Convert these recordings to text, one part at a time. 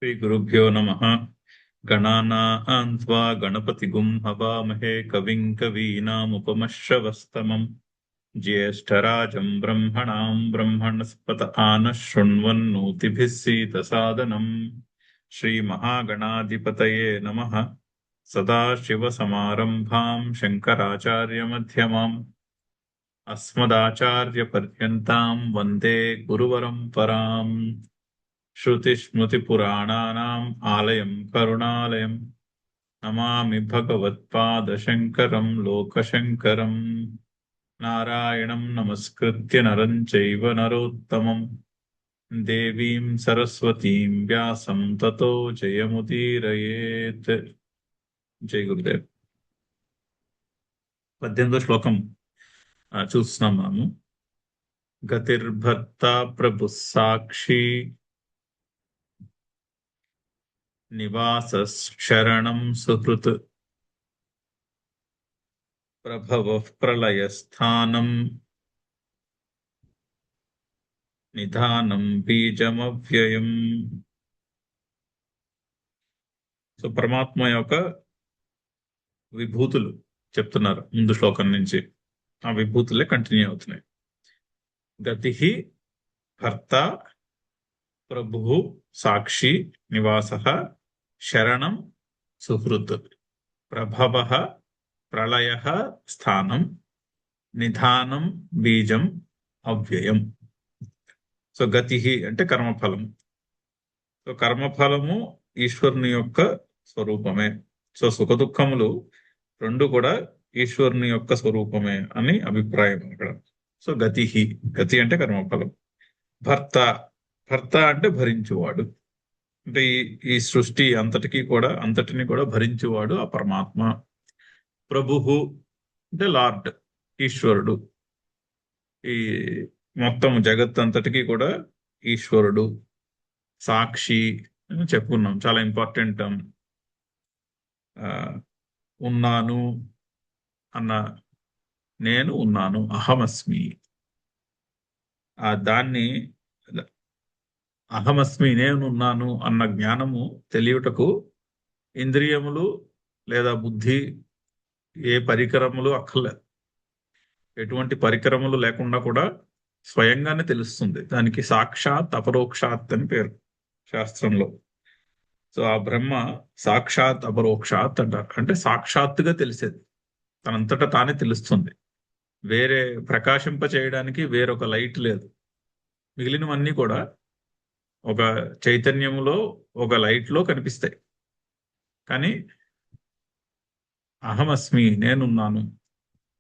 श्रीगुरुभ्यो नमः। गणानां त्वा गणपतिगुं हवामहे कविं कवीनामुपमश्रवस्तमम् ज्येष्ठराजं ब्रह्मणां ब्रह्मणस्पत आनः शृण्वन्नोतिभिः सीदसादनम्। श्रीमहागणाधिपतये नमः। सदाशिवसमारम्भां शङ्कराचार्यमध्यमाम् अस्मदाचार्यपर्यन्तां वन्दे गुरुपरम्पराम्। श्रुतिस्मृतिपुराणानाम् आलयं करुणालयं नमामि भगवत्पादशङ्करं लोकशङ्करम्। नारायणं नमस्कृत्य नरं चैव नरोत्तमं देवीं सरस्वतीं व्यासं ततो जयमुदीरयेत्। జై గురుదేవ్. 18వ శ్లోకం చూస్తున్నాం మనము. గతిర్భర్త ప్రభు సాక్షి నివాస శరణం సుహృత్ ప్రభవ ప్రళయస్థానం నిధానం బీజమవ్యయం. సో పరమాత్మ యొక్క విభూతులు చెప్తున్నారు ముందు శ్లోకం నుంచి. ఆ విభూతులే కంటిన్యూ అవుతున్నాయి. గతి భర్త ప్రభు సాక్షి నివాస శరణం సుహృత్ ప్రభవ ప్రళయ స్థానం నిధానం బీజం అవ్యయం. సో గతి అంటే కర్మఫలము. సో కర్మఫలము ఈశ్వరుని యొక్క స్వరూపమే. సో సుఖ దుఃఖములు రెండు కూడా ఈశ్వరుని యొక్క స్వరూపమే అని అభిప్రాయం అక్కడ. సో గతి అంటే కర్మఫలం. భర్త భర్త అంటే భరించువాడు. అంటే ఈ సృష్టి అంతటిని కూడా భరించువాడు ఆ పరమాత్మ. ప్రభు అంటే లార్డ్, ఈశ్వరుడు. ఈ మొత్తం జగత్ అంతటికీ కూడా ఈశ్వరుడు. సాక్షి అని చెప్పుకున్నాం, చాలా ఇంపార్టెంట్. ఉన్నాను అన్న, నేను ఉన్నాను, అహమస్మి. దాన్ని అహమస్మి నేనున్నాను అన్న జ్ఞానము తెలియుటకు ఇంద్రియములు లేదా బుద్ధి ఏ పరికరములు అక్కర్లేదు. ఎటువంటి పరికరములు లేకుండా కూడా స్వయంగానే తెలుస్తుంది. దానికి సాక్షాత్ అపరోక్షాత్ అని పేరు శాస్త్రంలో. సో ఆ బ్రహ్మ సాక్షాత్ అపరోక్షాత్ అంటారు. అంటే సాక్షాత్తుగా తెలిసేది, తనంతటా తానే తెలుస్తుంది. వేరే ప్రకాశింప చేయడానికి వేరొక లైట్ లేదు. మిగిలినవన్నీ కూడా ఒక చైతన్యములో ఒక లైట్లో కనిపిస్తాయి. కానీ అహమస్మి నేనున్నాను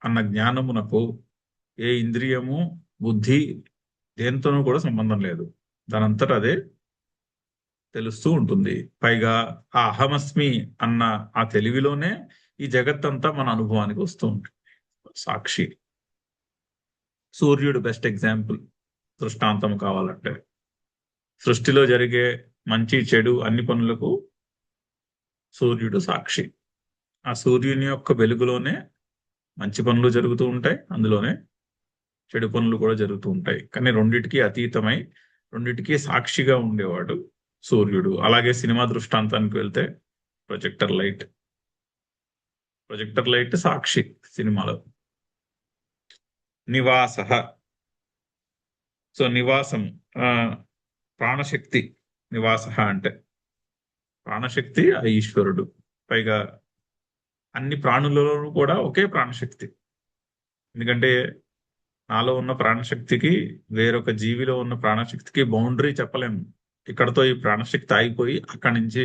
అన్న జ్ఞానమునకు ఏ ఇంద్రియము బుద్ధి దేంతోనూ కూడా సంబంధం లేదు. దానంతటా అదే తెలుస్తూ ఉంటుంది. పైగా ఆ అహమస్మి అన్న ఆ తెలివిలోనే ఈ జగత్తంతా మన అనుభవానికి వస్తూ ఉంటుంది. సాక్షి. సూర్యుడు బెస్ట్ ఎగ్జాంపుల్, దృష్టాంతం కావాలంటే. సృష్టిలో జరిగే మంచి చెడు అన్ని పనులకు సూర్యుడు సాక్షి. ఆ సూర్యుని యొక్క వెలుగులోనే మంచి పనులు జరుగుతూ ఉంటాయి, అందులోనే చెడు పనులు కూడా జరుగుతూ ఉంటాయి. కానీ రెండిటికి అతీతమై రెండిటికి సాక్షిగా ఉండేవాడు సూర్యుడు. అలాగే సినిమా దృష్టాంతానికి వెళ్తే ప్రొజెక్టర్ లైట్ సాక్షి సినిమాలో. నివాస. సో నివాసం ప్రాణశక్తి. నివాస అంటే ప్రాణశక్తి ఆ ఈశ్వరుడు. పైగా అన్ని ప్రాణులలో కూడా ఒకే ప్రాణశక్తి. ఎందుకంటే నాలో ఉన్న ప్రాణశక్తికి వేరొక జీవిలో ఉన్న ప్రాణశక్తికి బౌండరీ చెప్పలేము. ఇక్కడతో ఈ ప్రాణశక్తి ఆగిపోయి అక్కడి నుంచి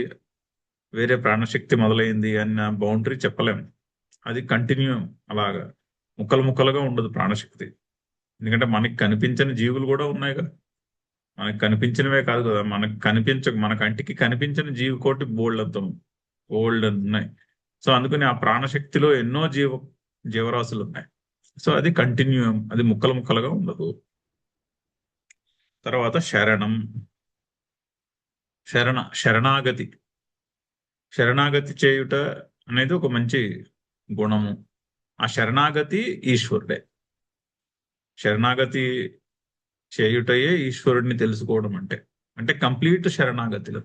వేరే ప్రాణశక్తి మొదలైంది అన్న బౌండరీ చెప్పలేము. అది కంటిన్యూ, అలాగా ముక్కలుగా ఉండదు ప్రాణశక్తి. ఎందుకంటే మనకి కనిపించని జీవులు కూడా ఉన్నాయి కదా. మనకు కనిపించినవే కాదు కదా, మన కంటికి కనిపించిన జీవకోటి బోల్డ్ ఉన్నాయి. సో అందుకని ఆ ప్రాణశక్తిలో ఎన్నో జీవరాశులు ఉన్నాయి. సో అది కంటిన్యూయం, అది ముక్కలుగా ఉండదు. తర్వాత శరణాగతి చేయుట అనేది ఒక మంచి గుణము. ఆ శరణాగతి ఈశ్వరుడే. శరణాగతి చేయుటయే ఈశ్వరుడిని తెలుసుకోవడం అంటే కంప్లీట్ శరణాగతిలో.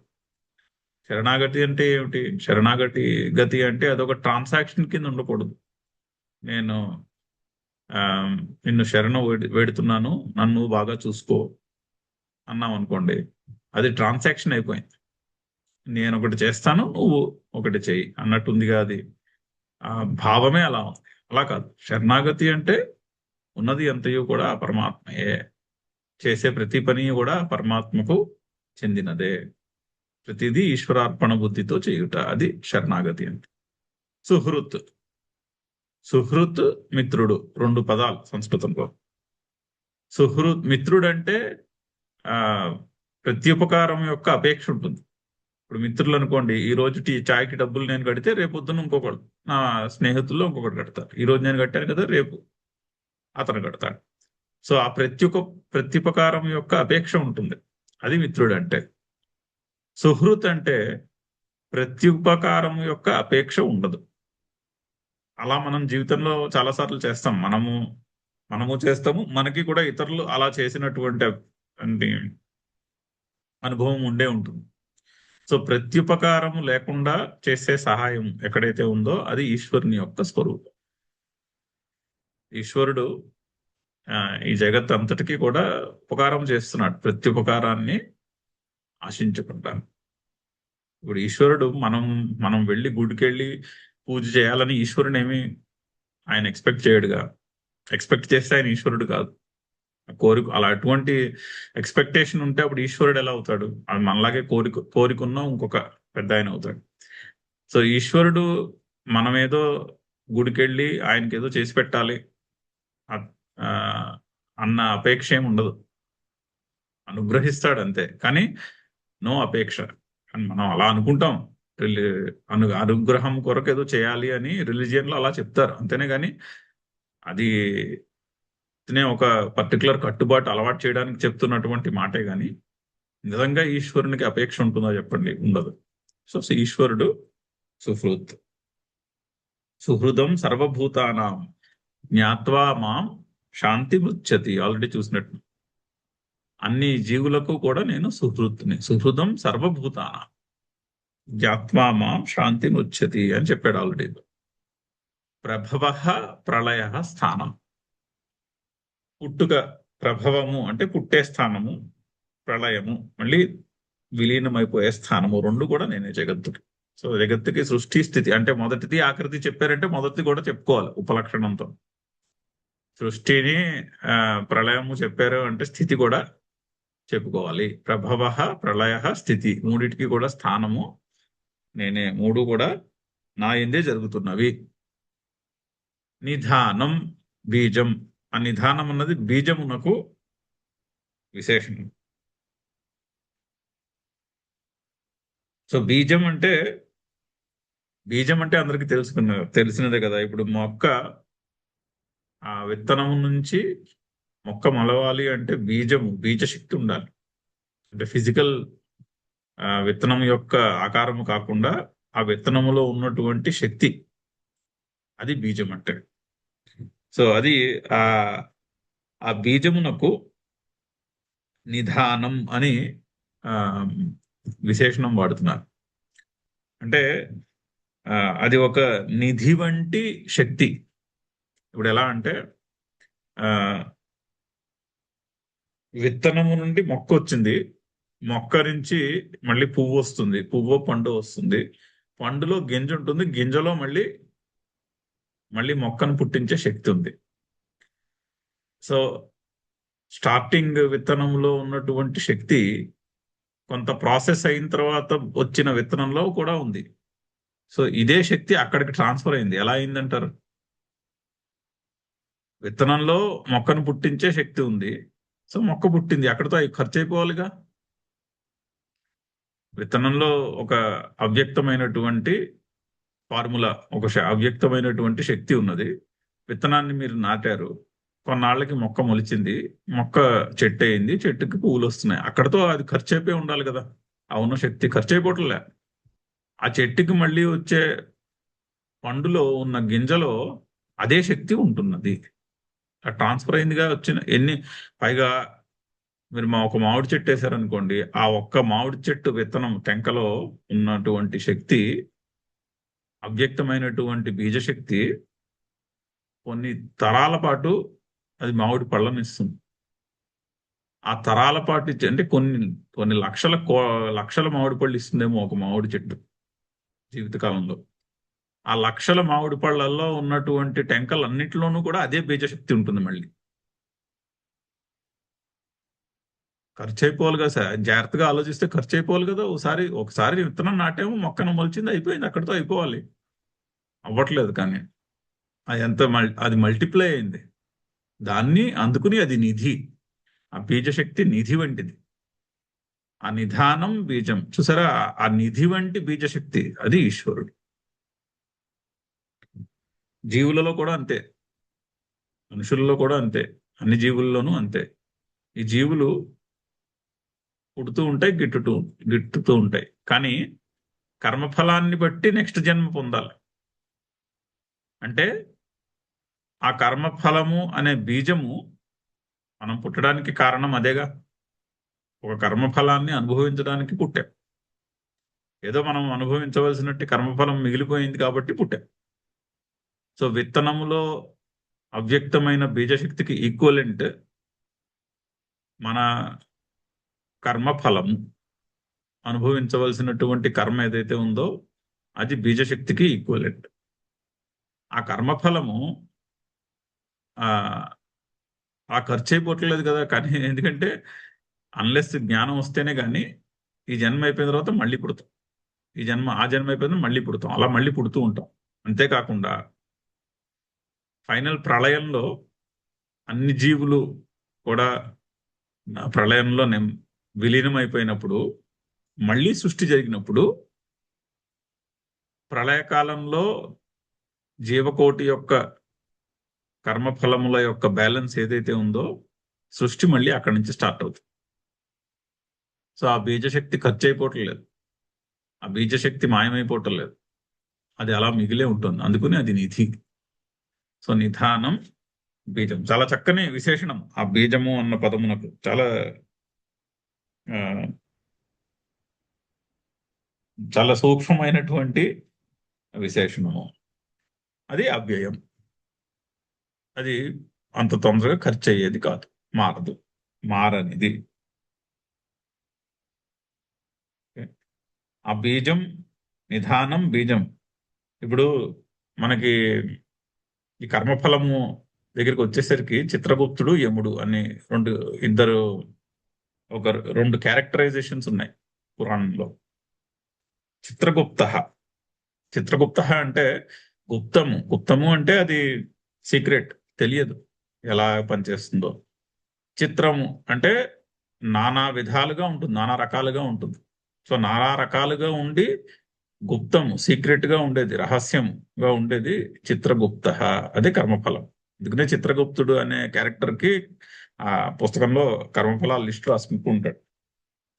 శరణాగతి అంటే ఏమిటి? గతి అంటే అదొక ట్రాన్సాక్షన్ కింద ఉండకూడదు. నేను ఆ, నిన్ను వేడుతున్నాను, నన్ను బాగా చూసుకో అన్నాం అనుకోండి, అది ట్రాన్సాక్షన్ అయిపోయింది. నేను ఒకటి చేస్తాను, నువ్వు ఒకటి చెయ్యి అన్నట్టుందిగా అది. ఆ భావమే అలా ఉంది. అలా కాదు. శరణాగతి అంటే ఉన్నది అంతయు కూడా ఆ పరమాత్మయే, చేసే ప్రతి పని కూడా పరమాత్మకు చెందినదే, ప్రతిదీ ఈశ్వరార్పణ బుద్ధితో చేయుట, అది శరణాగతి అంటే. సుహృత్. సుహృత్, మిత్రుడు, రెండు పదాలు సంస్కృతంలో. మిత్రుడు అంటే ఆ ప్రత్యుపకారం యొక్క అపేక్ష ఉంటుంది. ఇప్పుడు మిత్రులు అనుకోండి, ఈ రోజు చాయ్కి డబ్బులు నేను కడితే రేపు పొద్దున్న ఇంకొకడు, నా స్నేహితుల్లో ఇంకొకటి కడతారు. ఈ రోజు నేను కట్టాను కదా, రేపు అతను కడతాడు. సో ఆ ప్రత్యుపకారం యొక్క అపేక్ష ఉంటుంది. అది మిత్రుడు అంటే. సుహృత్ అంటే ప్రత్యుపకారం యొక్క అపేక్ష ఉండదు. అలా మనం జీవితంలో చాలాసార్లు చేస్తాం. మనము చేస్తాము, మనకి కూడా ఇతరులు అలా చేసినటువంటి అంటే అనుభవం ఉండే ఉంటుంది. సో ప్రత్యుపకారం లేకుండా చేసే సహాయం ఎక్కడైతే ఉందో అది ఈశ్వరుని యొక్క స్వరూపం. ఈశ్వరుడు ఈ జగత్ అంతటికీ కూడా ఉపకారం చేస్తున్నాడు, ప్రత్యుపకారాన్ని ఆశించుకుంటాను. ఇప్పుడు ఈశ్వరుడు మనం వెళ్ళి గుడికి వెళ్ళి పూజ చేయాలని ఈశ్వరుని ఏమి ఆయన ఎక్స్పెక్ట్ చేయడుగా. ఎక్స్పెక్ట్ చేస్తే ఆయన ఈశ్వరుడు కాదు. అలా అటువంటి ఎక్స్పెక్టేషన్ ఉంటే అప్పుడు ఈశ్వరుడు ఎలా అవుతాడు? అది మనలాగే కోరికున్న ఇంకొక పెద్ద ఆయన అవుతాడు. సో ఈశ్వరుడు మనమేదో గుడికెళ్ళి ఆయనకి ఏదో చేసి పెట్టాలి అన్న అపేక్ష ఏమి ఉండదు. అనుగ్రహిస్తాడు అంతే, కానీ నో అపేక్ష. అని మనం అలా అనుకుంటాం. అనుగ్రహం కొరకు ఏదో చేయాలి అని రిలీజియన్ లో అలా చెప్తారు, అంతేనే కానీ అది ఒక పర్టికులర్ కట్టుబాటు అలవాటు చేయడానికి చెప్తున్నటువంటి మాటే గాని నిజంగా ఈశ్వరునికి అపేక్ష ఉంటుందో చెప్పండి? ఉండదు. సో ఈశ్వరుడు సుహృత్. సుహృదం సర్వభూతానాం జ్ఞాత్వా మాం శాంతి మృచ్చతి. ఆల్రెడీ చూసినట్టు అన్ని జీవులకు కూడా నేను సుహృత్ని. సుహృదం సర్వభూతానాం జ్ఞాత్వా మాం శాంతి మృచ్చతి అని చెప్పాడు ఆల్రెడీ. ప్రభవ ప్రళయ స్థానం. పుట్టుక, ప్రభవము అంటే పుట్టే స్థానము, ప్రళయము మళ్ళీ విలీనమైపోయే స్థానము, రెండు కూడా నేనే జగత్తుకి. సో జగత్తుకి సృష్టి స్థితి అంటే మొదటిది ఆకృతి చెప్పారంటే మొదటిది కూడా చెప్పుకోవాలి ఉపలక్షణంతో. సృష్టిని ప్రళయము చెప్పారు అంటే స్థితి కూడా చెప్పుకోవాలి. ప్రభవ ప్రళయ స్థితి మూడిటికి కూడా స్థానము నేనే, మూడు కూడా నా ఎందే జరుగుతున్నవి. నిధానం బీజం. ఆ నిధానం అన్నది బీజమునకు విశేషణం. సో బీజం అంటే అందరికి తెలిసినదే కదా. ఇప్పుడు మొక్క ఆ విత్తనము నుంచి మొక్క మొలవాలి అంటే బీజశక్తి ఉండాలి. అంటే ఫిజికల్ విత్తనం యొక్క ఆకారము కాకుండా ఆ విత్తనములో ఉన్నటువంటి శక్తి, అది బీజం అంటే. సో అది ఆ బీజమునకు నిధానం అని విశేషణం వాడుతున్నారు. అంటే అది ఒక నిధి వంటి శక్తి. ఇప్పుడు ఎలా అంటే విత్తనము నుండి మొక్క వచ్చింది, మొక్క నుంచి మళ్ళీ పువ్వు వస్తుంది, పువ్వు పండు వస్తుంది, పండులో గింజ ఉంటుంది, గింజలో మళ్ళీ మొక్కను పుట్టించే శక్తి ఉంది. సో స్టార్టింగ్ విత్తనంలో ఉన్నటువంటి శక్తి కొంత ప్రాసెస్ అయిన తర్వాత వచ్చిన విత్తనంలో కూడా ఉంది. సో ఇదే శక్తి అక్కడికి ట్రాన్స్ఫర్ అయింది. ఎలా అయిందంటారు? విత్తనంలో మొక్కను పుట్టించే శక్తి ఉంది, సో మొక్క పుట్టింది, అక్కడితో ఖర్చు అయిపోవాలిగా. విత్తనంలో ఒక అవ్యక్తమైనటువంటి ఫార్ములా, అవ్యక్తమైనటువంటి శక్తి ఉన్నది. విత్తనాన్ని మీరు నాటారు, కొన్నాళ్ళకి మొక్క మొలిచింది, మొక్క చెట్టు అయింది, చెట్టుకి పువ్వులు వస్తున్నాయి, అక్కడతో అది ఖర్చు అయిపోయి ఉండాలి కదా. అవును, శక్తి ఖర్చు అయిపోవట్లే. ఆ చెట్టుకి మళ్ళీ వచ్చే పండులో ఉన్న గింజలో అదే శక్తి ఉంటున్నది. ట్రాన్స్ఫర్ అయిందిగా. పైగా మీరు ఒక మామిడి చెట్టు వేశారనుకోండి, ఆ ఒక్క మామిడి చెట్టు విత్తనం టెంకలో ఉన్నటువంటి శక్తి, అవ్యక్తమైనటువంటి బీజశక్తి కొన్ని తరాల పాటు అది మామిడి పళ్ళని ఇస్తుంది. ఆ తరాల పాటు అంటే కొన్ని కొన్ని లక్షల మామిడి పళ్ళు ఇస్తుందేమో ఒక మామిడి చెట్టు జీవితకాలంలో. ఆ లక్షల మామిడి పళ్ళల్లో ఉన్నటువంటి టెంకలన్నిటిలోనూ కూడా అదే బీజశక్తి ఉంటుంది. మళ్ళీ ఖర్చు అయిపోవాలి కదా సార్, జాగ్రత్తగా ఆలోచిస్తే ఖర్చు అయిపోవాలి కదా. ఒకసారి విత్తనం నాటేమో, మొక్కను మొలిచింది, అయిపోయింది, అక్కడితో అయిపోవాలి. అవ్వట్లేదు. కానీ అది మల్టిప్లై అయింది. దాన్ని అందుకుని అది నిధి. ఆ బీజశక్తి నిధి వంటిది. ఆ నిధానం బీజం చూసారా, ఆ నిధి వంటి బీజశక్తి అది ఈశ్వరుడు. జీవులలో కూడా అంతే, మనుషులలో కూడా అంతే, అన్ని జీవుల్లోనూ అంతే. ఈ జీవులు పుడుతూ ఉంటాయి, గిట్టుతూ ఉంటాయి. కానీ కర్మఫలాన్ని బట్టి నెక్స్ట్ జన్మ పొందాలి. అంటే ఆ కర్మఫలము అనే బీజము మనం పుట్టడానికి కారణం అదేగా. ఒక కర్మఫలాన్ని అనుభవించడానికి పుట్టాం. ఏదో మనం అనుభవించవలసినట్టు కర్మఫలం మిగిలిపోయింది కాబట్టి పుట్టాం. సో విత్తనములో అవ్యక్తమైన బీజశక్తికి ఈక్వలెంట్ మన కర్మఫలము. అనుభవించవలసినటువంటి కర్మ ఏదైతే ఉందో అది బీజశక్తికి ఈక్వలెంట్. ఆ కర్మఫలము ఆ ఖర్చు అయిపోవట్లేదు కదా. కానీ ఎందుకంటే అన్లెస్ జ్ఞానం వస్తేనే కానీ ఈ జన్మ అయిపోయిన తర్వాత మళ్ళీ పుడతాం, ఆ జన్మ అయిపోయిన మళ్ళీ పుడతాం, అలా మళ్ళీ పుడుతూ ఉంటాం. అంతేకాకుండా ఫైనల్ ప్రళయంలో అన్ని జీవులు కూడా ప్రళయంలో విలీనం అయిపోయినప్పుడు, మళ్ళీ సృష్టి జరిగినప్పుడు, ప్రళయకాలంలో జీవకోటి యొక్క కర్మఫలముల యొక్క బ్యాలెన్స్ ఏదైతే ఉందో సృష్టి మళ్ళీ అక్కడి నుంచి స్టార్ట్ అవుతుంది. సో ఆ బీజశక్తి ఖర్చు అయిపోవట్లేదు, ఆ బీజశక్తి మాయమైపోవటం లేదు, అది అలా మిగిలే ఉంటుంది. అందుకని అది నిధి. సో నిధానం బీజం చాలా చక్కని విశేషణం. ఆ బీజము అన్న పదమునకు చాలా సూక్ష్మమైనటువంటి విశేషణము. అది అవ్యయం. అది అంత తొందరగా ఖర్చు అయ్యేది కాదు, మారదు, మారనిది. ఆ బీజం, నిధానం, బీజం. ఇప్పుడు మనకి ఈ కర్మఫలము దగ్గరికి వచ్చేసరికి చిత్రగుప్తుడు, యముడు అని రెండు క్యారెక్టరైజేషన్స్ ఉన్నాయి పురాణంలో. చిత్రగుప్త అంటే గుప్తము అంటే అది సీక్రెట్, తెలియదు ఎలా పనిచేస్తుందో. చిత్రము అంటే నానా విధాలుగా ఉంటుంది, నానా రకాలుగా ఉంటుంది. సో నానా రకాలుగా ఉండి గుప్తము, సీక్రెట్ గా ఉండేది, రహస్యంగా ఉండేది చిత్రగుప్త. అదే కర్మఫలం. ఎందుకంటే చిత్రగుప్తుడు అనే క్యారెక్టర్ కి ఆ పుస్తకంలో కర్మఫలాల లిస్ట్ రాసుకుంటూ ఉంటాడు.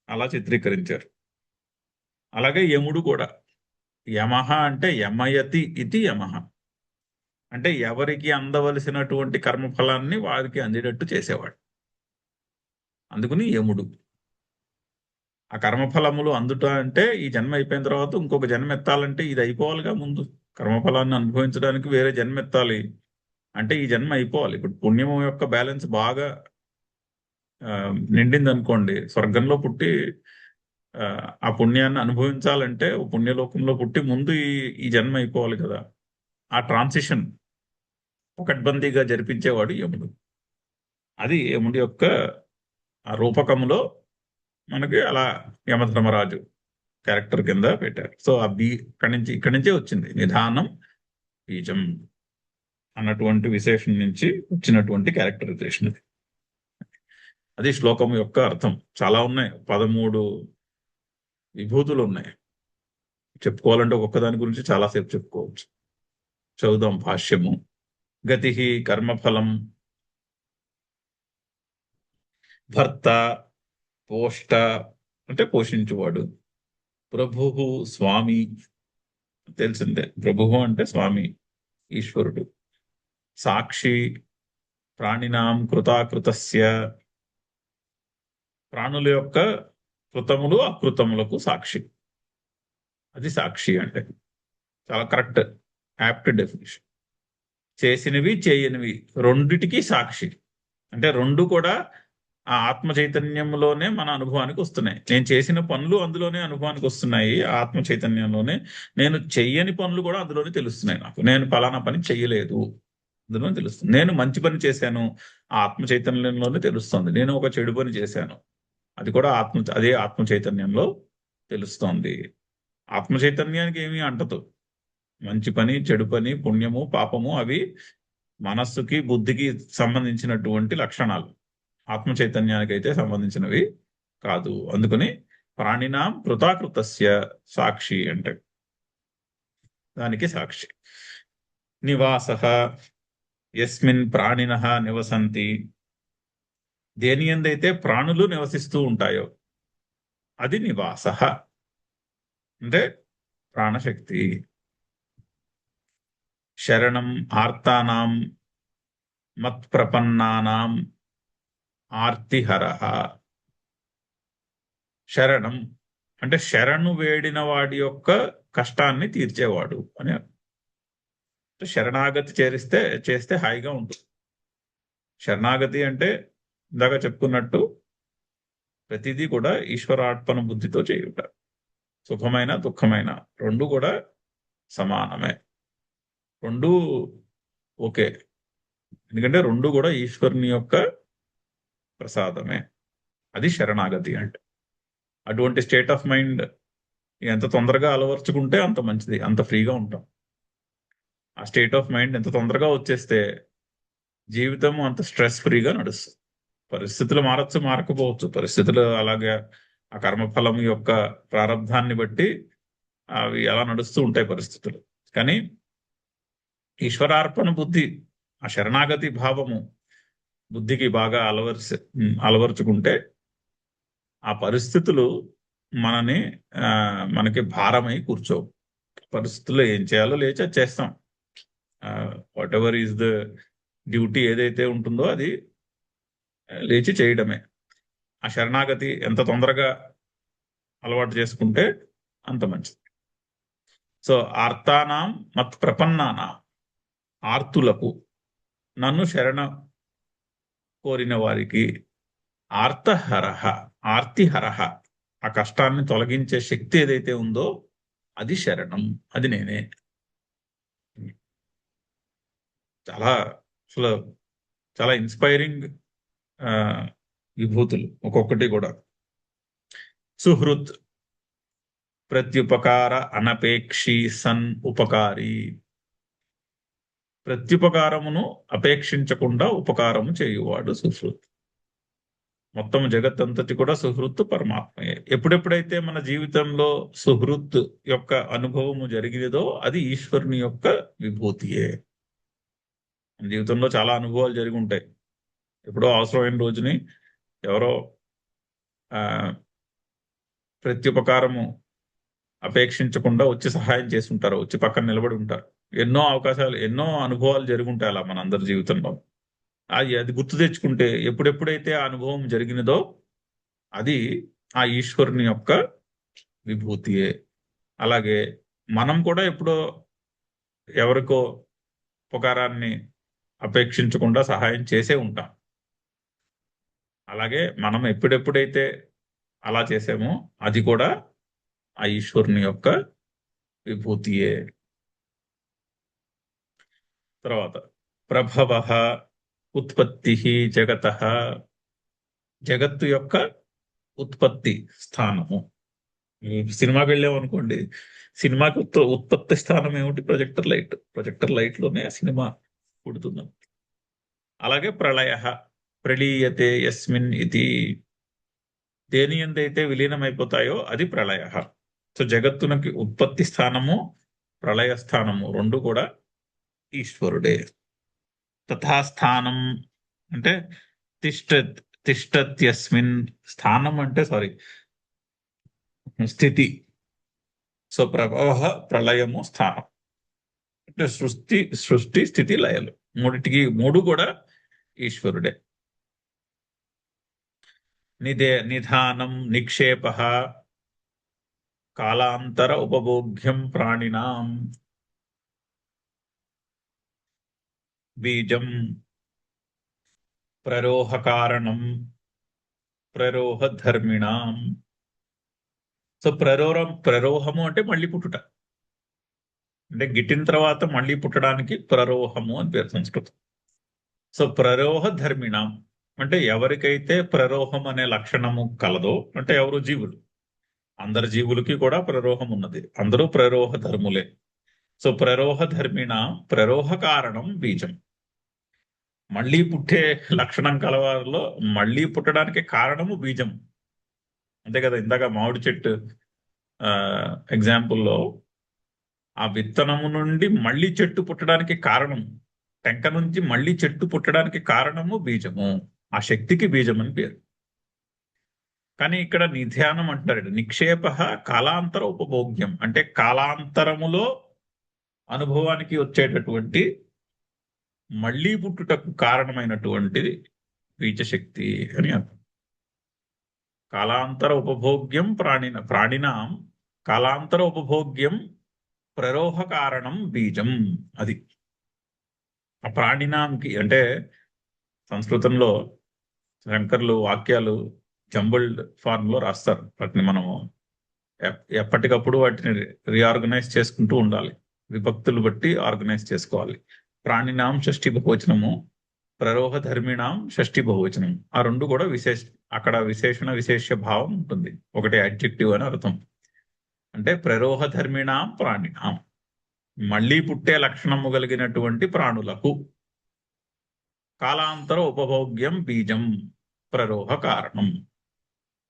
అలా చిత్రీకరించారు. అలాగే యముడు కూడా. యమహ అంటే యమయతి ఇది యమహ, అంటే ఎవరికి అందవలసినటువంటి కర్మఫలాన్ని వారికి అందేటట్టు చేసేవాడు. అందుకని యముడు. ఆ కర్మఫలములు అందుట అంటే ఈ జన్మ అయిపోయిన తర్వాత ఇంకొక జన్మ ఎత్తాలంటే ఇది అయిపోవాలిగా. ముందు కర్మఫలాన్ని అనుభవించడానికి వేరే జన్మ ఎత్తాలి అంటే ఈ జన్మ అయిపోవాలి. ఇప్పుడు పుణ్యము యొక్క బ్యాలెన్స్ బాగా నిండింది అనుకోండి, స్వర్గంలో పుట్టి ఆ పుణ్యాన్ని అనుభవించాలంటే పుణ్యలోకంలో పుట్టి ముందు ఈ జన్మ అయిపోవాలి కదా. ఆ ట్రాన్సిషన్ పకడ్బందీగా జరిపించేవాడు యముడు. అది యముడి యొక్క ఆ రూపకములో మనకి అలా యమధర్మరాజు క్యారెక్టర్ కింద పెట్టారు. సో ఆ ఇక్కడి నుంచే వచ్చింది నిధానం బీజం అన్నటువంటి విశేషం నుంచి వచ్చినటువంటి క్యారెక్టరైజేషన్. అది శ్లోకం యొక్క అర్థం. చాలా ఉన్నాయి, 13 విభూతులు ఉన్నాయి. చెప్పుకోవాలంటే ఒక్కొక్కదాని గురించి చాలాసేపు చెప్పుకోవచ్చు. చదువుదాం భాష్యము. గతి కర్మఫలం భర్త పోష్ట అంటే పోషించువాడు, ప్రభు స్వామి తెలిసిందే, ప్రభు అంటే స్వామి ఈశ్వరుడు, సాక్షి ప్రాణినాం కృతాకృతస్య ప్రాణుల యొక్క కృతములు అకృతములకు సాక్షి. అది సాక్షి అంటే. చాలా కరెక్ట్, యాప్ట్ డెఫినేషన్. చేసినవి చేయనివి రెండిటికి సాక్షి. అంటే రెండు కూడా ఆ ఆత్మ చైతన్యంలోనే మన అనుభవానికి వస్తున్నాయి. నేను చేసిన పనులు అందులోనే అనుభవానికి వస్తున్నాయి, ఆ ఆత్మ చైతన్యంలోనే. నేను చెయ్యని పనులు కూడా అందులోనే తెలుస్తున్నాయి నాకు. నేను ఫలానా పని చెయ్యలేదు, అందులోనే తెలుస్తుంది. నేను మంచి పని చేశాను, ఆ ఆత్మ చైతన్యంలోనే తెలుస్తుంది. నేను ఒక చెడు పని చేశాను, అది కూడా అదే ఆత్మ చైతన్యంలో తెలుస్తోంది. ఆత్మ చైతన్యానికి ఏమీ అంటదు. మంచి పని, చెడు పని, పుణ్యము, పాపము అవి మనస్సుకి బుద్ధికి సంబంధించినటువంటి లక్షణాలు, ఆత్మ చైతన్యానికి అయితే సంబంధించినవి కాదు. అందుకని ప్రాణినాం కృతాకృతస్య సాక్షి అంటే దానికి సాక్షి. నివాస యస్మిన్ ప్రాణిన నివసంతి, దేని యందైతే ప్రాణులు నివసిస్తూ ఉంటాయో అది నివాస అంటే ప్రాణశక్తి. శరణం ఆర్తానాం మత్ప్రపన్నానాం ఆర్తిహర. శరణం అంటే శరణు వేడిన వాడి యొక్క కష్టాన్ని తీర్చేవాడు అని. శరణాగతి చేస్తే హాయిగా ఉంటుంది. శరణాగతి అంటే ఇందాక చెప్పుకున్నట్టు ప్రతిదీ కూడా ఈశ్వరార్పణ బుద్ధితో చేయుట. సుఖమైన దుఃఖమైన రెండు కూడా సమానమే, రెండు ఓకే. ఎందుకంటే రెండు కూడా ఈశ్వరుని యొక్క ప్రసాదమే. అది శరణాగతి అంటే. అటువంటి స్టేట్ ఆఫ్ మైండ్ ఎంత తొందరగా అలవర్చుకుంటే అంత మంచిది, అంత ఫ్రీగా ఉంటాం. ఆ స్టేట్ ఆఫ్ మైండ్ ఎంత తొందరగా వచ్చేస్తే జీవితం అంత స్ట్రెస్ ఫ్రీగా నడుస్తుంది. పరిస్థితులు మారచ్చు, మారకపోవచ్చు. పరిస్థితులు అలాగే ఆ కర్మఫలం యొక్క ప్రారంధాన్ని బట్టి అవి అలా నడుస్తూ ఉంటాయి పరిస్థితులు. కానీ ఈశ్వరార్పణ బుద్ధి, ఆ శరణాగతి భావము బుద్ధికి బాగా అలవరుచుకుంటే ఆ పరిస్థితులు మనకి భారమై కూర్చోవు. పరిస్థితుల్లో ఏం చేయాలో లేచి చేస్తాం. What ever is the duty ఏదైతే ఉంటుందో అది లేచి చేయడమే. ఆ శరణాగతి ఎంత తొందరగా అలవాటు చేసుకుంటే అంత మంచిది. సో ఆర్తానాం మత్ ప్రపన్నానాం, ఆర్తులకు, నన్ను శరణ కోరిన వారికి, ఆర్తహరహ ఆర్తిహరహ, ఆ కష్టాన్ని తొలగించే శక్తి ఏదైతే ఉందో అది శరణం, అది నేనే. అసలు చాలా ఇన్స్పైరింగ్ విభూతులు ఒక్కొక్కటి కూడా. సుహృత్ ప్రత్యుపకార అనపేక్షి సన్ ఉపకారి. ప్రత్యుపకారమును అపేక్షించకుండా ఉపకారము చేయువాడు సుహృత్. మొత్తం జగత్తంతటి కూడా సుహృత్ పరమాత్మయే. ఎప్పుడెప్పుడైతే మన జీవితంలో సుహృత్ యొక్క అనుభవము జరిగినదో అది ఈశ్వరుని యొక్క విభూతియే. మన జీవితంలో చాలా అనుభవాలు జరిగి ఉంటాయి. ఎప్పుడో అవసరమైన రోజుని ఎవరో ప్రత్యుపకారము అపేక్షించకుండా వచ్చి సహాయం చేసి ఉంటారు, వచ్చి పక్కన నిలబడి ఉంటారు. ఎన్నో అవకాశాలు, ఎన్నో అనుభవాలు జరుగుంటాయి అలా మన అందరి జీవితంలో. అది గుర్తు తెచ్చుకుంటే ఎప్పుడెప్పుడైతే ఆ అనుభవం జరిగినదో అది ఆ ఈశ్వరుని యొక్క విభూతియే. అలాగే మనం కూడా ఎప్పుడో ఎవరికో ఉపకారాన్ని అపేక్షించకుండా సహాయం చేసే ఉంటాం. అలాగే మనం ఎప్పుడెప్పుడైతే అలా చేసామో అది కూడా ఆ ఈశ్వరుని యొక్క విభూతియే. తర్వాత ప్రభవ ఉత్పత్తి జగత, జగత్తు యొక్క ఉత్పత్తి స్థానము. సినిమాకి వెళ్ళామనుకోండి, సినిమాకి ఉత్పత్తి స్థానం ఏమిటి? Projector light. ప్రొజెక్టర్ లైట్ లోనే సినిమా పుడుతున్నాం. అలాగే ప్రళయ ప్రళీయతే యస్మిన్ ఇది, దేని ఎందైతే విలీనమైపోతాయో అది ప్రళయ. సో జగత్తునకి ఉత్పత్తి స్థానము, ప్రళయ స్థానము రెండు కూడా ఈశ్వరుడే. తథాస్థానం అంటే తిష్టత్యస్మిన్, స్థానం అంటే స్థితి. సో ప్రభవ, ప్రళయము, స్థానం అంటే సృష్టి స్థితి లయలు మూడు కూడా ఈశ్వరుడే. నిధానం నిక్షేప కాలాంతర ఉపభోగ్యం ప్రాణినాం బీజం ప్రరోహ కారణం ప్రరోహ ధర్మిణాం. సో ప్రరోహము అంటే మళ్ళీ పుట్టుట, అంటే గిట్టిన తర్వాత మళ్ళీ పుట్టడానికి ప్రరోహము అని పేరు సంస్కృతం. సో ప్రరోహ ధర్మిణాం అంటే ఎవరికైతే ప్రరోహం అనే లక్షణము కలదో, అంటే ఎవరు జీవులు, అందరి జీవులకి కూడా ప్రరోహం ఉన్నది, అందరూ ప్రరోహ ధర్ములే. సో ప్రరోహ ధర్మిణ ప్రరోహ కారణం బీజం. మళ్ళీ పుట్టే లక్షణం కలవారిలో మళ్ళీ పుట్టడానికి కారణము బీజం. అంతే కదా, ఇందాక మామిడి చెట్టు ఎగ్జాంపుల్లో ఆ విత్తనము నుండి మళ్ళీ చెట్టు పుట్టడానికి కారణం, టెంక నుంచి మళ్ళీ చెట్టు పుట్టడానికి కారణము బీజము, ఆ శక్తికి బీజం అని పేరు. కానీ ఇక్కడ నిధ్యానం అంటారు, నిక్షేప కాలాంతర ఉపభోగ్యం అంటే కాలాంతరములో అనుభవానికి వచ్చేటటువంటి మళ్ళీ పుట్టుటకు కారణమైనటువంటిది బీజశక్తి అని అర్థం. కాలాంతర ఉపభోగ్యం ప్రాణినాం కాలాంతర ఉపభోగ్యం ప్రరోహ కారణం బీజం. అది ఆ ప్రాణినాంకి అంటే సంస్కృతంలో శంకర్లు వాక్యాలు జంబుల్డ్ ఫార్మ్ లో రాస్తారు. వాటిని మనము ఎప్పటికప్పుడు వాటిని రీఆర్గనైజ్ చేసుకుంటూ ఉండాలి, విభక్తులు బట్టి ఆర్గనైజ్ చేసుకోవాలి. ప్రాణినాం షష్ఠి బహువచనము, ప్రరోహ ధర్మిణాం షష్ఠి బహువచనం, ఆ రెండు కూడా అక్కడ విశేషణ విశేష భావం ఉంటుంది. ఒకటి అడ్జెక్టివ్ అని అర్థం. అంటే ప్రరోహ ధర్మిణాం ప్రాణినాం మళ్ళీ పుట్టే లక్షణము కలిగినటువంటి ప్రాణులకు కాలాంతర ఉపభోగ్యం బీజం ప్రరోహ కారణం,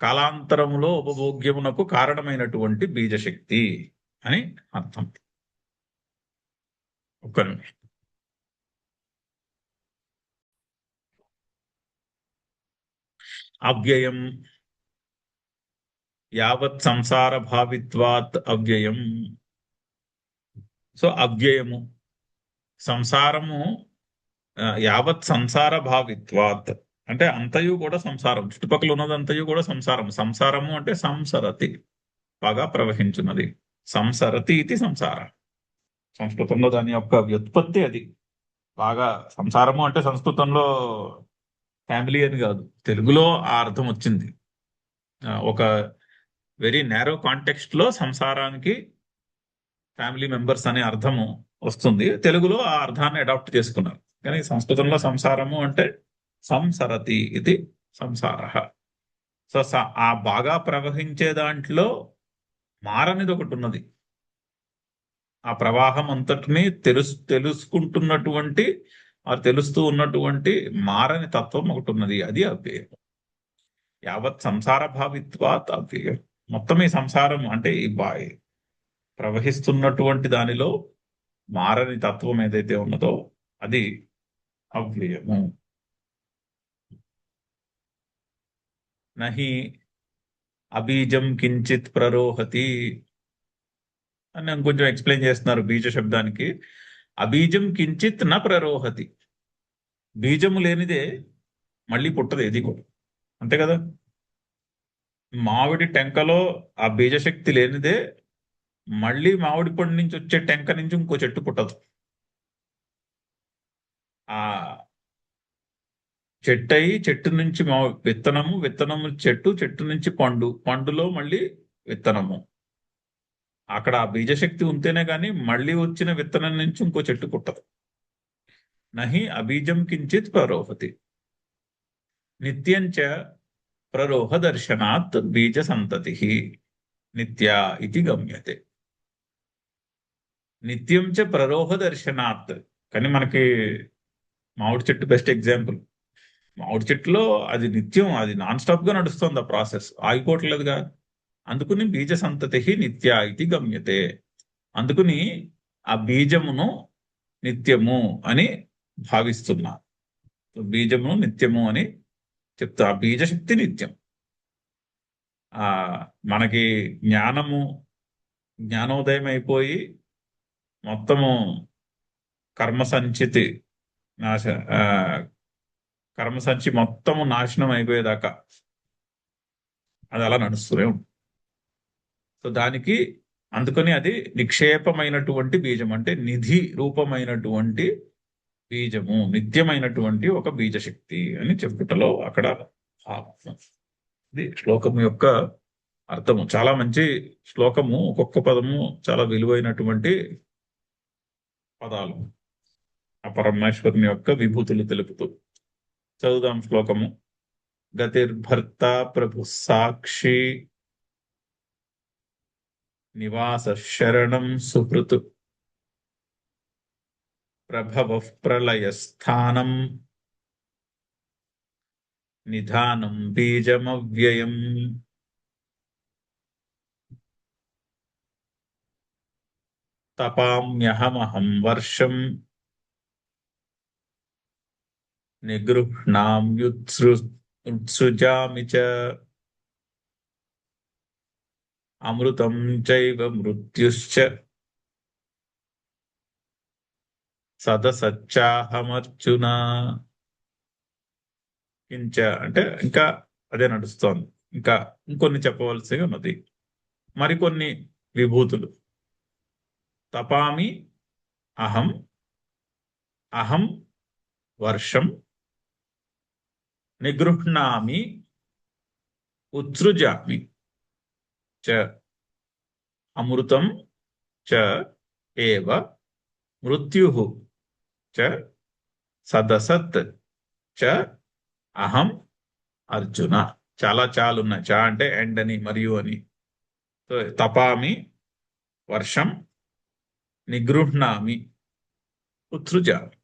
కాలాంతరములో ఉపభోగ్యమునకు కారణమైనటువంటి బీజశక్తి అని అర్థం. ఒక్క నిమిషం. అవ్యయం యావత్ సంసార భావిత్వాత్ అవ్యయం. సో అవ్యయము సంసారము యావత్ సంసార భావిత్వాత్ అంటే అంతయు కూడా సంసారం, చుట్టుపక్కల ఉన్నదంతయు కూడా సంసారం. సంసారము అంటే సంసరతి, బాగా ప్రవహించున్నది. సంసరతి ఇది సంసార. సంస్కృతంలో దాని యొక్క వ్యుత్పత్తి అది. బాగా సంసారము అంటే సంస్కృతంలో ఫ్యామిలీ అని కాదు, తెలుగులో ఆ అర్థం వచ్చింది. ఒక వెరీ నేరో కాంటెక్స్ట్ లో సంసారానికి ఫ్యామిలీ మెంబర్స్ అనే అర్థము వస్తుంది, తెలుగులో ఆ అర్థాన్ని అడాప్ట్ చేసుకున్నారు. కానీ సంస్కృతంలో సంసారము అంటే సంసరతి ఇది సంసార. సో ఆ బాగా ప్రవహించే దాంట్లో మారనిది ఒకటి ఉన్నది. ఆ ప్రవాహం అంతటినీ తెలుసుకుంటున్నటువంటి తెలుస్తూ ఉన్నటువంటి మారని తత్వం ఒకటి ఉన్నది, అది అవ్యయం. యావత్ సంసార భావిత్వాత్ అవ్యయం. మొత్తం ఈ సంసారం అంటే ఈ ప్రవహిస్తున్నటువంటి దానిలో మారని తత్వం ఏదైతే ఉన్నదో అది అవ్యయము. నహి అబీజం కించిత్ ప్రరోహతి అని కొంచెం ఎక్స్ప్లెయిన్ చేస్తున్నారు బీజ శబ్దానికి. అబీజం కించిత్ న ప్రరోహతి, బీజము లేనిదే మళ్ళీ పుట్టదు ఏది కూడా, అంతే కదా. మామిడి టెంకలో ఆ బీజశక్తి లేనిదే మళ్ళీ మామిడి పండు నుంచి వచ్చే టెంక నుంచి ఇంకో చెట్టు పుట్టదు. ఆ చెట్టు అయి చెట్టు నుంచి విత్తనము, విత్తనము చెట్టు, చెట్టు నుంచి పండు, పండులో మళ్ళీ విత్తనము. అక్కడ ఆ బీజశక్తి ఉంటేనే కానీ మళ్ళీ వచ్చిన విత్తనం నుంచి ఇంకో చెట్టు పుట్టదు. నహి అబీజం కించిత్ ప్రరోహతి నిత్యంచ ప్రరోహ దర్శనాత్ బీజ సంతతి నిత్యా ఇది గమ్యతే. నిత్యం చ ప్రరోహ దర్శనాత్. కానీ మనకి మామిడి చెట్టు బెస్ట్ ఎగ్జాంపుల్. మామిడి చెట్టులో అది నిత్యం, అది నాన్ స్టాప్ గా నడుస్తుంది ఆ ప్రాసెస్, ఆగిపోవట్లేదుగా. అందుకుని బీజ సంతతి నిత్యా ఇది గమ్యతే. అందుకుని ఆ బీజమును నిత్యము అని భావిస్తున్నా. బీజమును నిత్యము అని చెప్తా. ఆ బీజశక్తి నిత్యం. ఆ మనకి జ్ఞానోదయం అయిపోయి మొత్తము కర్మసంచితి కర్మసంచి మొత్తము నాశనం అయిపోయేదాకా అది అలా నడుస్తూనే ఉంటుంది. సో దానికి అందుకని అది నిక్షేపమైనటువంటి బీజం, అంటే నిధి రూపమైనటువంటి బీజము, నిత్యమైనటువంటి ఒక బీజశక్తి అని చెప్పుటలో అక్కడ ఇది శ్లోకము యొక్క అర్థము. చాలా మంచి శ్లోకము, ఒక్కొక్క పదము చాలా విలువైనటువంటి పదాలు ఆ పరమేశ్వరుని యొక్క విభూతులు తెలుపుతూ. చదువుదాం శ్లోకము. గతిర్భర్త ప్రభు సాక్షి నివాస శరణం సుహృత్ ప్రభవ ప్రళయ స్థానం నిధానం బీజమవ్యయం. తపామ్యహమహం వర్షం నిగృహ్ణామ్యుత్సృజామి చ అమృతం చైవ మృత్యుశ్చ సదసచ్చాహమర్జున. కించ అంటే ఇంకా అదే నడుస్తోంది. ఇంకా ఇంకొన్ని చెప్పవలసి ఉన్నది, మరికొన్ని విభూతులు. తపామి అహం, అహం వర్షం, నిగృహ్ణామి ఉత్సృజామి చ అమృతం చ ఏవ మృత్యుః చ సదసత్ చ అహం అర్జున. చాలా చాలున్నాయి. చ అంటే ఎండ్ అని, మరియు అని. సో తపామి వర్షం, నిగృహ్ణామి ఉత్సృజామి.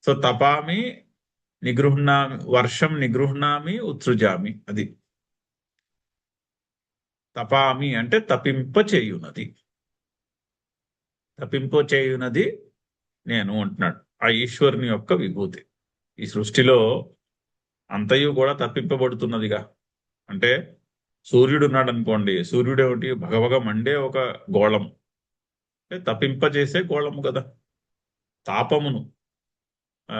సో తపామి, నిగృహ్ణామి, వర్షం నిగృహ్ణామి ఉత్సృజామి. అది తపామి అంటే తపింప చేయునది, తపింప చేయునది నేను అంటున్నాడు. ఆ ఈశ్వరుని యొక్క విభూతి ఈ సృష్టిలో అంతయు కూడా తప్పింపబడుతున్నదిగా. అంటే సూర్యుడు ఉన్నాడు అనుకోండి, సూర్యుడు ఏమిటి, భగభగ మండే ఒక గోళం, అంటే తప్పింపజేసే గోళము కదా. తాపమును ఆ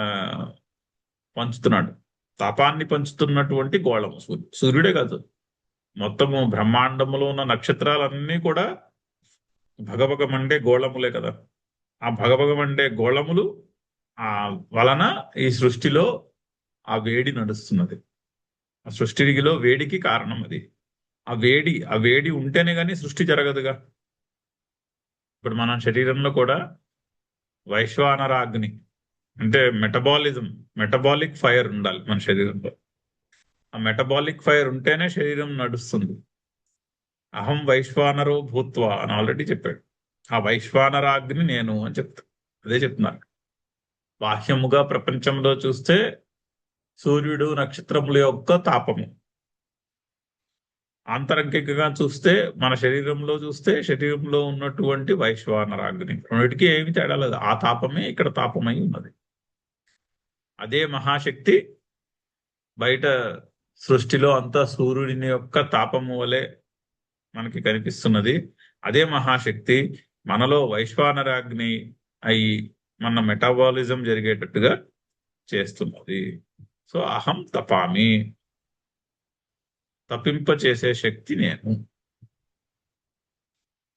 పంచుతున్నాడు, తాపాన్ని పంచుతున్నటువంటి గోళము సూర్యుడే కాదు, మొత్తము బ్రహ్మాండములో ఉన్న నక్షత్రాలన్నీ కూడా భగభగ మండే గోళములే కదా. ఆ భగభగ మండే గోళములు ఆ వలన ఈ సృష్టిలో ఆ వేడి నడుస్తున్నది. ఆ సృష్టిలో వేడికి కారణం అది. ఆ వేడి ఉంటేనే కానీ సృష్టి జరగదుగా. ఇప్పుడు మన శరీరంలో కూడా వైశ్వానరాగ్ని అంటే మెటబాలిక్ ఫైర్ ఉండాలి మన శరీరంలో. ఆ మెటబాలిక్ ఫైర్ ఉంటేనే శరీరం నడుస్తుంది. అహం వైశ్వానరో భూత్వా అని ఆల్రెడీ చెప్పాడు. ఆ వైశ్వానరాగ్ని నేను అని అదే చెప్తున్నారు. బాహ్యముగా ప్రపంచంలో చూస్తే సూర్యుడు, నక్షత్రముల యొక్క తాపము. ఆంతరంగికంగా చూస్తే మన శరీరంలో చూస్తే శరీరంలో ఉన్నటువంటి వైశ్వానరాగ్ని, రెండిటికి ఏమి తేడా లేదు. ఆ తాపమే ఇక్కడ తాపమై ఉన్నది. అదే మహాశక్తి బయట సృష్టిలో అంతా సూర్యుడిని యొక్క తాపము వలె మనకి కనిపిస్తున్నది. అదే మహాశక్తి మనలో వైశ్వానరాగ్ని అయి మన మెటాబాలిజం జరిగేటట్టుగా చేస్తున్నది. సో అహం తపామి, తపింప చేసే శక్తి నేను.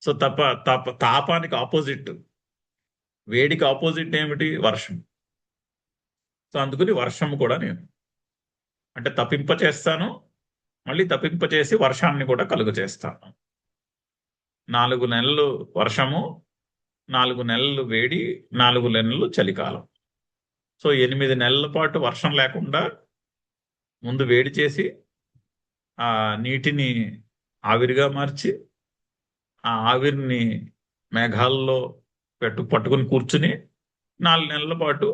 సో తాపానికి ఆపోజిట్, వేడికి ఆపోజిట్ ఏమిటి, వర్షం. సో అందుకని వర్షం కూడా నేను, అంటే తపింప చేస్తాను, మళ్ళీ తపింప చేసి వర్షాన్ని కూడా కలుగు చేస్తాను. 4 నెలలు వర్షము, 4 నెలలు వేడి, 4 నెలలు చలికాలం. సో 8 నెలల పాటు వర్షం లేకుండా ముందు వేడి చేసి ఆ నీటిని ఆవిరిగా మార్చి ఆ ఆవిరిని మేఘాల్లో పట్టుకుని కూర్చుని 4 నెలల పాటు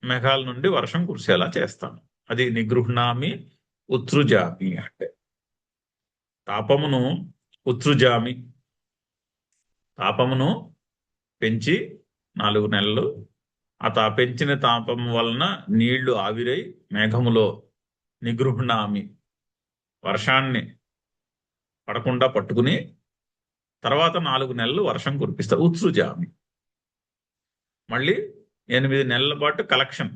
మేఘాల నుండి వర్షం కురిసేలా చేస్తాను. అది నిగృహ్ణామి ఉత్సృజామి అంటే. తాపమును ఉత్సృజామి, తాపమును పెంచి 4 నెలలు, పెంచిన తాపం వలన నీళ్లు ఆవిరై మేఘములో నిగృహ్ణామి, వర్షాన్ని పడకుండా పట్టుకుని తర్వాత 4 నెలలు వర్షం కురిపిస్తా. ఉత్సృజామి మళ్ళీ 8 నెలల పాటు కలెక్షన్,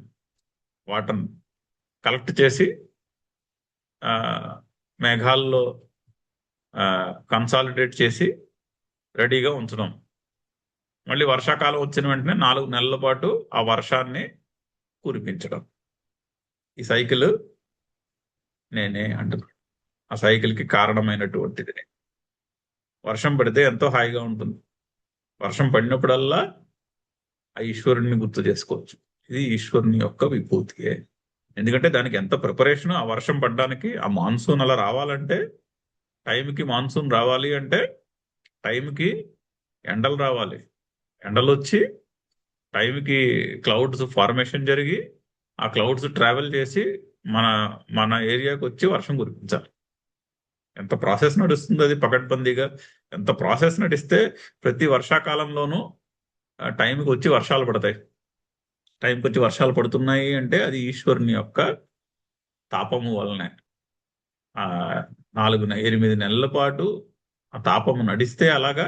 వాటర్ కలెక్ట్ చేసి మేఘాల్లో కన్సాలిడేట్ చేసి రెడీగా ఉంచడం. మళ్ళీ వర్షాకాలం వచ్చిన వెంటనే 4 నెలల పాటు ఆ వర్షాన్ని కురిపించడం. ఈ సైకిల్ నేనే అంటున్నాను. ఆ సైకిల్కి కారణమైనటువంటిది నేను. వర్షం పడితే ఎంతో హాయిగా ఉంటుంది. వర్షం పడినప్పుడల్లా ఆ ఈశ్వరుణ్ణి గుర్తు చేసుకోవచ్చు. ఇది ఈశ్వరుని యొక్క విభూతియే. ఎందుకంటే దానికి ఎంత ప్రిపరేషన్, ఆ వర్షం పడడానికి, ఆ మాన్సూన్ అలా రావాలంటే, టైంకి మాన్సూన్ రావాలి అంటే టైంకి ఎండలు రావాలి. ఎండలు వచ్చి టైంకి క్లౌడ్స్ ఫార్మేషన్ జరిగి ఆ క్లౌడ్స్ ట్రావెల్ చేసి మన మన ఏరియాకి వచ్చి వర్షం కురిపించాలి. ఎంత ప్రాసెస్ నడుస్తుంది అది పకడ్బందీగా. ఎంత ప్రాసెస్ నడిస్తే ప్రతి వర్షాకాలంలోనూ టైంకి వచ్చి వర్షాలు పడతాయి. టైంకి వచ్చి వర్షాలు పడుతున్నాయి అంటే అది ఈశ్వరుని యొక్క తాపము వలనే. ఆ 8 నెలల పాటు ఆ తాపము నడిస్తే అలాగా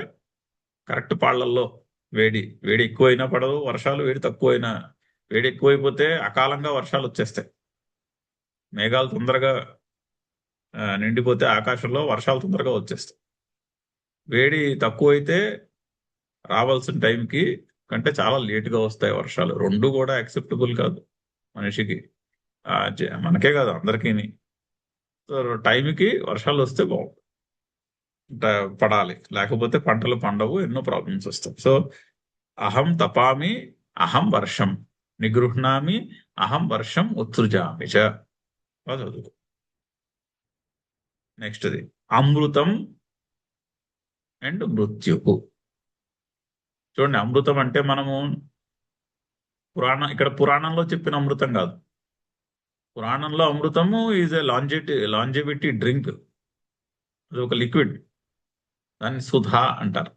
కరెక్ట్ పాళ్లల్లో వేడి ఎక్కువైనా పడవు వర్షాలు, వేడి తక్కువైనా. వేడి ఎక్కువైపోతే అకాలంగా వర్షాలు వచ్చేస్తాయి. మేఘాలు తొందరగా నిండిపోతే ఆకాశంలో వర్షాలు తొందరగా వచ్చేస్తాయి. వేడి తక్కువైతే రావాల్సిన టైంకి కంటే చాలా లేటుగా వస్తాయి వర్షాలు. రెండు కూడా యాక్సెప్టబుల్ కాదు మనిషికి, మనకే కాదు అందరికీ. టైంకి వర్షాలు వస్తే బాగుంటుంది, పడాలి. లేకపోతే పంటలు పండవు, ఎన్నో ప్రాబ్లమ్స్ వస్తాయి. సో అహం తపామి అహం వర్షం నిగృహ్ణామి అహం వర్షం ఉత్సృజామి చ. చదువు. నెక్స్ట్ది అమృతం అండ్ మృత్యువు. చూడండి, అమృతం అంటే మనము ఇక్కడ పురాణంలో చెప్పిన అమృతం కాదు. పురాణంలో అమృతము ఈజ్ ఎ లాంజివిటీ డ్రింక్. అది ఒక లిక్విడ్. దాన్ని సుధా అంటారు.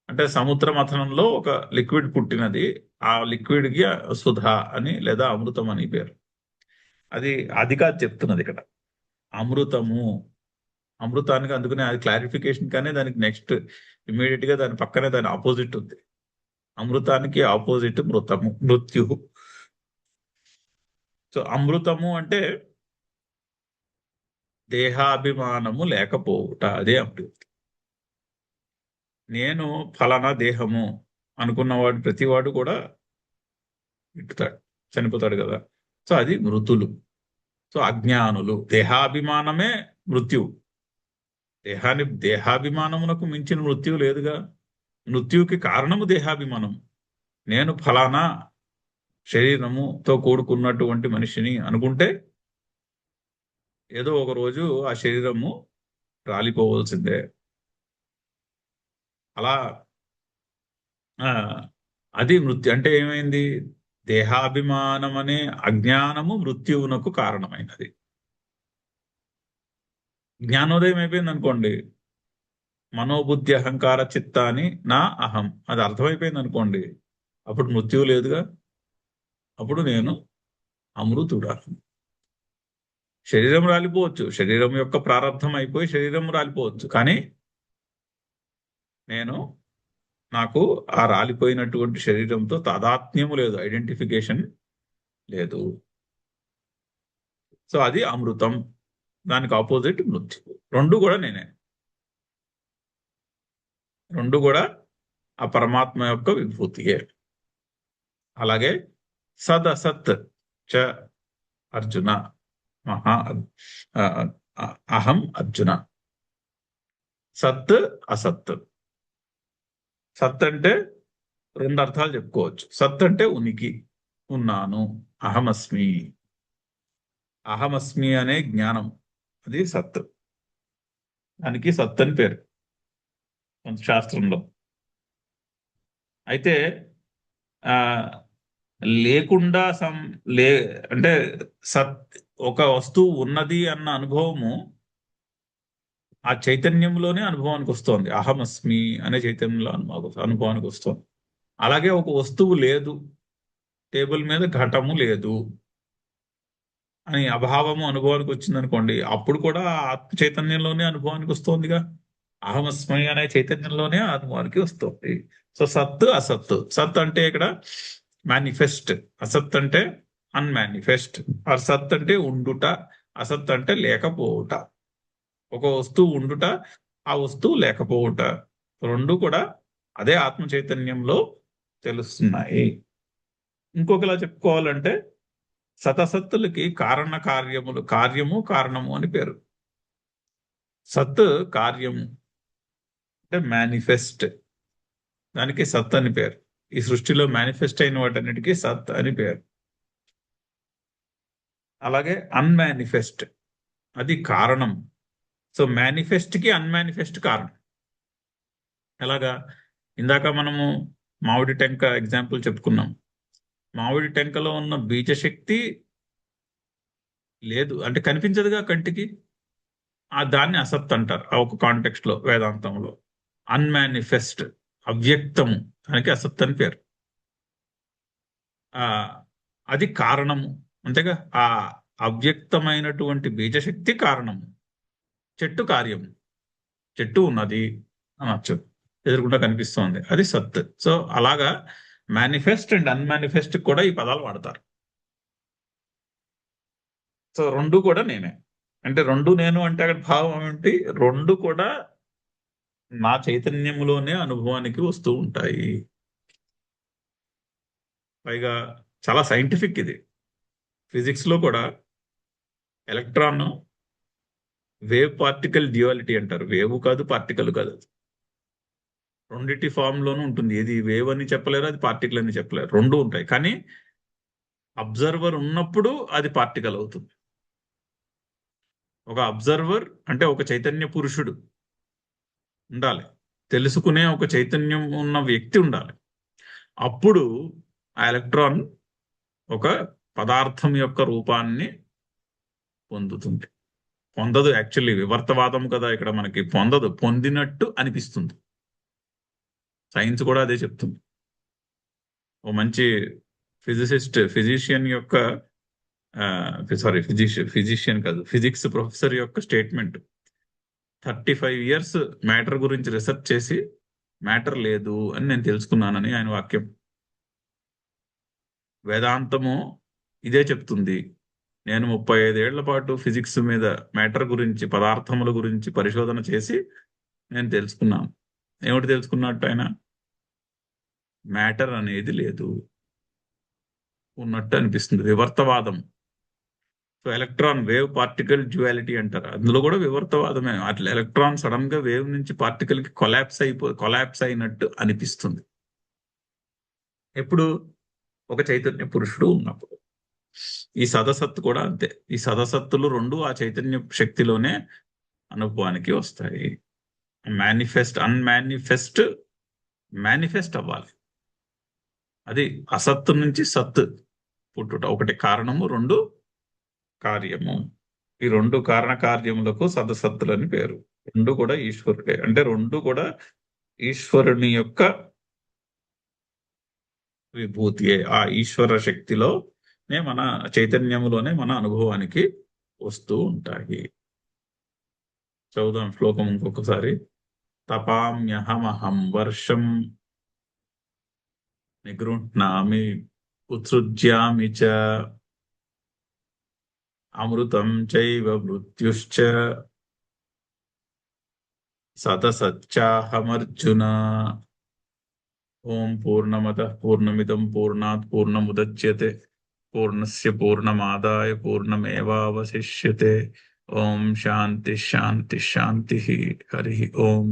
అంటే సముద్ర మథనంలో ఒక లిక్విడ్ పుట్టినది. ఆ లిక్విడ్ కి సుధా అని లేదా అమృతం అని పేరు. అది కాదు చెప్తున్నది ఇక్కడ. అమృతము, అమృతానికి అందుకనే అది క్లారిఫికేషన్. కానీ దానికి నెక్స్ట్ ఇమీడియట్ గా దాని పక్కనే దాని ఆపోజిట్ ఉంది. అమృతానికి ఆపోజిట్ మృతము, మృత్యు. సో అమృతము అంటే దేహాభిమానము లేకపోవుట, అదే అమృతం. నేను ఫలానా దేహము అనుకున్నవాడు ప్రతివాడు కూడా ఇట్టుతాడు, చనిపోతాడు కదా. సో అది మృతులు. సో అజ్ఞానులు. దేహాభిమానమే మృత్యువు. దేహాభిమానమునకు మించిన మృత్యువు లేదుగా. మృత్యువుకి కారణము దేహాభిమానం. నేను ఫలానా శరీరముతో కూడుకున్నటువంటి మనిషిని అనుకుంటే ఏదో ఒక రోజు ఆ శరీరము రాలిపోవలసిందే. అలా అది మృత్యు అంటే ఏమైంది? దేహాభిమానం అనే అజ్ఞానము మృత్యువునకు కారణమైనది. జ్ఞానోదయం అయిపోయింది అనుకోండి, మనోబుద్ధి అహంకార చిత్తాని నా అహం, అది అర్థమైపోయింది అనుకోండి, అప్పుడు మృత్యువు లేదుగా. అప్పుడు నేను అమృతుడా. శరీరం రాలిపోవచ్చు, శరీరం యొక్క ప్రారంధం అయిపోయి శరీరం రాలిపోవచ్చు, కానీ నాకు ఆ రాలిపోయినటువంటి శరీరంతో తాదాత్మ్యము లేదు, ఐడెంటిఫికేషన్ లేదు. సో అది అమృతం. దానికి ఆపోజిట్ మృత్యు. రెండు కూడా నేనే. రెండు కూడా ఆ పరమాత్మ యొక్క విభూతియే. అలాగే సదసత్ చ అర్జున అహం అర్జున. సత్ అసత్. సత్ అంటే రెండు అర్థాలు చెప్పుకోవచ్చు. సత్ అంటే ఉనికి, ఉన్నాను, అహమస్మి. అహమస్మి అనే జ్ఞానం, అది సత్. దానికి సత్ అని పేరు శాస్త్రంలో. అయితే లేకుండా అంటే ఒక వస్తువు ఉన్నది అన్న అనుభవము ఆ చైతన్యంలోనే అనుభవానికి వస్తోంది. అహమస్మి అనే చైతన్యంలో అనుభవానికి వస్తోంది. అలాగే ఒక వస్తువు లేదు, టేబుల్ మీద ఘటము లేదు అని అభావము అనుభవానికి వచ్చింది అనుకోండి, అప్పుడు కూడా ఆత్మ చైతన్యంలోనే అనుభవానికి వస్తోందిగా. అహమస్మి అనే చైతన్యంలోనే అనుభవానికి వస్తుంది. సో సత్ అసత్. సత్ అంటే ఇక్కడ మేనిఫెస్ట్, అసత్ అంటే అన్మానిఫెస్ట్. సత్ అంటే ఉండుట, అసత్ అంటే లేకపోవుట. ఒక వస్తువు ఉండుట, ఆ వస్తువు లేకపోవుట, రెండు కూడా అదే ఆత్మ చైతన్యంలో తెలుస్తున్నాయి. ఇంకొకలా చెప్పుకోవాలంటే సతసత్తులకి కారణ కార్యములు, కార్యము కారణము అని పేరు. సత్ కార్యము అంటే మేనిఫెస్ట్, దానికి సత్ అని పేరు. ఈ సృష్టిలో మేనిఫెస్ట్ అయిన వాటన్నిటికీ సత్ అని పేరు. అలాగే అన్మానిఫెస్ట్, అది కారణం. సో మేనిఫెస్ట్ కి అన్మానిఫెస్ట్ కారణం. ఎలాగా? ఇందాక మనము మామిడి టెంక ఎగ్జాంపుల్ చెప్పుకున్నాం. మామిడి టెంకలో ఉన్న బీజశక్తి లేదు అంటే కనిపించదుగా కంటికి, దాన్ని అసత్ అంటారు ఆ ఒక కాంటెక్స్ట్ లో, వేదాంతంలో. అన్మానిఫెస్ట్, అవ్యక్తము, దానికి అసత్ అని పేరు. ఆ అది కారణము, అంతేగా. ఆ అవ్యక్తమైనటువంటి బీజశక్తి కారణము. చెట్టు కార్యము, చెట్టు ఉన్నది అనొచ్చు, ఎదురుకుండా కనిపిస్తోంది, అది సత్. సో అలాగా మేనిఫెస్ట్ అండ్ అన్మానిఫెస్ట్ కూడా ఈ పదాలు వాడతారు. సో రెండు కూడా నేనే, అంటే రెండు నేను అంటే అక్కడ భావం ఏంటి? రెండు కూడా నా చైతన్యంలోనే అనుభవానికి వస్తూ ఉంటాయి. పైగా చాలా సైంటిఫిక్ ఇది. ఫిజిక్స్ లో కూడా ఎలక్ట్రాన్ వేవ్ పార్టికల్ డ్యూయాలిటీ అంటారు. వేవ్ కాదు, పార్టికల్ కాదు, రెండిటి ఫామ్ లోనూ ఉంటుంది. ఏది వేవ్ అని చెప్పలేరు, అది పార్టికల్ అని చెప్పలేరు, రెండు ఉంటాయి. కానీ అబ్జర్వర్ ఉన్నప్పుడు అది పార్టికల్ అవుతుంది. ఒక అబ్జర్వర్ అంటే ఒక చైతన్య పురుషుడు ఉండాలి, తెలుసుకునే ఒక చైతన్యం ఉన్న వ్యక్తి ఉండాలి. అప్పుడు ఆ ఎలక్ట్రాన్ ఒక పదార్థం యొక్క రూపాన్ని పొందుతుంది. పొందదు, యాక్చువల్లీ వివర్తవాదం కదా ఇక్కడ మనకి. పొందదు, పొందినట్టు అనిపిస్తుంది. సైన్స్ కూడా అదే చెప్తుంది. ఓ మంచి ఫిజిషియన్ యొక్క సారీ ఫిజిషియన్ కాదు, ఫిజిక్స్ ప్రొఫెసర్ యొక్క స్టేట్మెంట్. 35 years మ్యాటర్ గురించి రీసెర్చ్ చేసి మ్యాటర్ లేదు అని నేను తెలుసుకున్నానని ఆయన వాక్యం. వేదాంతము ఇదే చెప్తుంది. నేను 35 ఏళ్ల పాటు ఫిజిక్స్ మీద, మ్యాటర్ గురించి, పదార్థముల గురించి పరిశోధన చేసి నేను తెలుసుకున్నాను. ఏమిటి తెలుసుకున్నట్టు ఆయన? మ్యాటర్ అనేది లేదు, ఉన్నట్టు అనిపిస్తుంది. వివర్తవాదం. So electron wave particle duality అంటారు, అందులో కూడా వివర్తవాదమే. అట్లా ఎలక్ట్రాన్ సడన్ గా వేవ్ నుంచి పార్టికల్ కి కొలాప్స్ అయినట్టు అనిపిస్తుంది. ఎప్పుడు? ఒక చైతన్య పురుషుడు ఉన్నప్పుడు. ఈ సదసత్తు కూడా అంతే. ఈ సదసత్తులు రెండు ఆ చైతన్య శక్తిలోనే అనుభవానికి వస్తాయి. అన్మానిఫెస్ట్ మేనిఫెస్ట్ అవ్వాలి. అది అసత్తు నుంచి సత్తు పుట్టుట. ఒకటి కారణము, రెండు కార్యము. ఈ రెండు కారణ కార్యములకు సదసత్తులని పేరు. రెండు కూడా ఈశ్వరుడే, అంటే రెండు కూడా ఈశ్వరుని యొక్క విభూతియే. ఆ ఈశ్వర శక్తిలోనే, మన చైతన్యములోనే మన అనుభవానికి వస్తూ ఉంటాయి. చదువుదాం శ్లోకం ఇంకొకసారి. తపామ్యహమహం వర్షం నిగృహ్ణామి ఉత్సృజ్యామి చ అమృతం చైవ మృత్యుశ్చ సతసచ్చాహమర్జున. ఓం పూర్ణమదః పూర్ణమిదం పూర్ణాత్ పూర్ణముదచ్యతే పూర్ణస్య పూర్ణమాదాయ పూర్ణమేవావశిష్యతే. ఓం శాంతి శాంతి శాంతి. హరి ఓం.